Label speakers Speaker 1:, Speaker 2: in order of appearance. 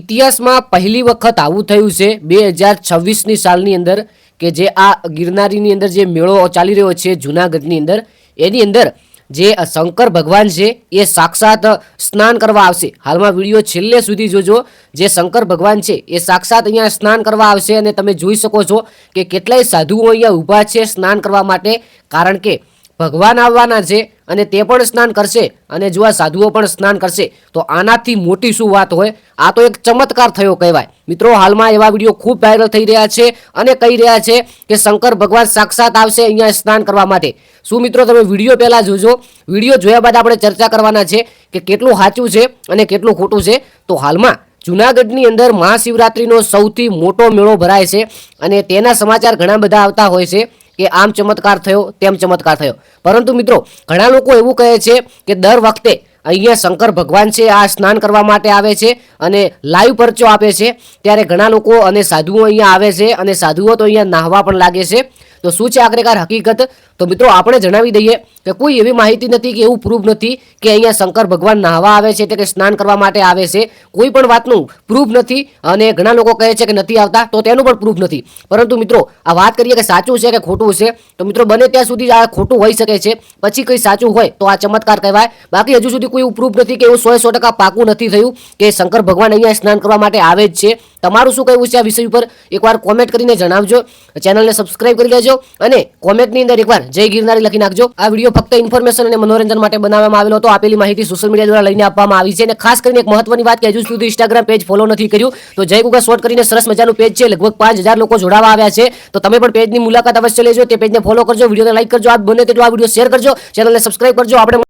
Speaker 1: ઇતિહાસમાં પહેલી વખત આવું થયું છે 2026ની સાલની અંદર કે જે આ ગિરનારીની અંદર જે મેળો ચાલી રહ્યો છે જૂનાગઢની અંદર, એની અંદર જે શંકર ભગવાન છે એ સાક્ષાત સ્નાન કરવા આવશે. હાલમાં વિડીયો છેલ્લે સુધી જોજો. જે શંકર ભગવાન છે એ સાક્ષાત અહીંયા સ્નાન કરવા આવશે અને તમે જોઈ શકો છો કે કેટલાય સાધુઓ અહીંયા ઊભા છે સ્નાન કરવા માટે, કારણ કે ભગવાન આવવાના છે અને તે પણ સ્નાન કરશે અને જો આ સાધુઓ પણ સ્નાન કરશે તો આનાથી મોટી શું વાત હોય. આ તો એક ચમત્કાર થયો કહેવાય. મિત્રો, હાલમાં એવા વિડીયો ખૂબ વાયરલ થઈ રહ્યા છે અને કહી રહ્યા છે કે શંકર ભગવાન સાક્ષાત આવશે અહીંયા સ્નાન કરવા માટે. શું મિત્રો, તમે વિડીયો પહેલા જોજો. વિડીયો જોયા બાદ આપણે ચર્ચા કરવાના છે કે કેટલું સાચું છે અને કેટલું ખોટું છે. તો હાલમાં જૂનાગઢની અંદર મહાશિવરાત્રિનો સૌથી મોટો મેળો ભરાય છે અને તેના સમાચાર ઘણા બધા આવતા હોય છે કે આમ ચમત્કાર થયો તેમ ચમત્કાર થયો. પરંતુ મિત્રો, ઘણા લોકો એવું કહે છે કે દર વખતે અહીંયા શંકર ભગવાન છે આ સ્નાન કરવા માટે આવે છે અને લાઈવ પરચો આપે છે, ત્યારે ઘણા લોકો અને સાધુઓ અહીંયા આવે છે અને સાધુઓ તો અહીંયા નાહવા પણ લાગે છે. તો શું છે આખરેકાર હકીકત? તો મિત્રો, આપણે જણાવી દઈએ કે કોઈ એવી માહિતી નથી કે એવું પ્રૂફ નથી કે અહીંયા શંકર ભગવાન નાહવા આવે છે એટલે કે સ્નાન કરવા માટે આવે છે. કોઈ પણ વાતનું પ્રૂફ નથી અને ઘણા લોકો કહે છે કે નથી આવતા, તો તેનું પણ પ્રૂફ નથી. પરંતુ મિત્રો, આ વાત કરીએ કે સાચું છે કે ખોટું છે, તો મિત્રો બને ત્યાં સુધી આ ખોટું હોઈ શકે છે, પછી કંઈ સાચું હોય તો આ ચમત્કાર કહેવાય. બાકી હજુ સુધી કોઈ એવું પ્રૂફ નથી કે એવું 100% પાકું નથી થયું કે શંકર ભગવાન અહીંયા સ્નાન કરવા માટે આવે જ છે. તમારું શું કહેવું છે આ વિષય ઉપર એકવાર કોમેન્ટ કરીને જણાવજો. ચેનલને સબસ્ક્રાઇબ કરી લેજો અને કોમેન્ટની અંદર એકવાર જય ગિરનારી લખી નાખજો. આ વિડીયો ફક્ત ઇન્ફોર્મેશન અને મનોરંજન માટે બનાવવામાં આવેલો હતો. આપેલી માહિતી સોશિયલ મીડિયા દ્વારા લઈને આપવામાં આવી છે. અને ખાસ કરીને એક મહત્વની વાત કે હજુ સુધી ઇન્સ્ટાગ્રામ પેજ ફોલો નથી કર્યું તો જય ગુગા શોર્ટ કરીને સરસ મજાનું પેજ છે, લગભગ 5000 લોકો જોડાવા આવ્યા છે. તો તમે પણ પેજની મુલાકાત અવશ્ય લેજો, તે પેજને ફોલો કરજો, વિડીયોને લાઈક કરજો, આ બને તેટલું આ વિડીયો શેર કરજો, ચેનલને સબસ્ક્રાઇબ કરજો. આપણે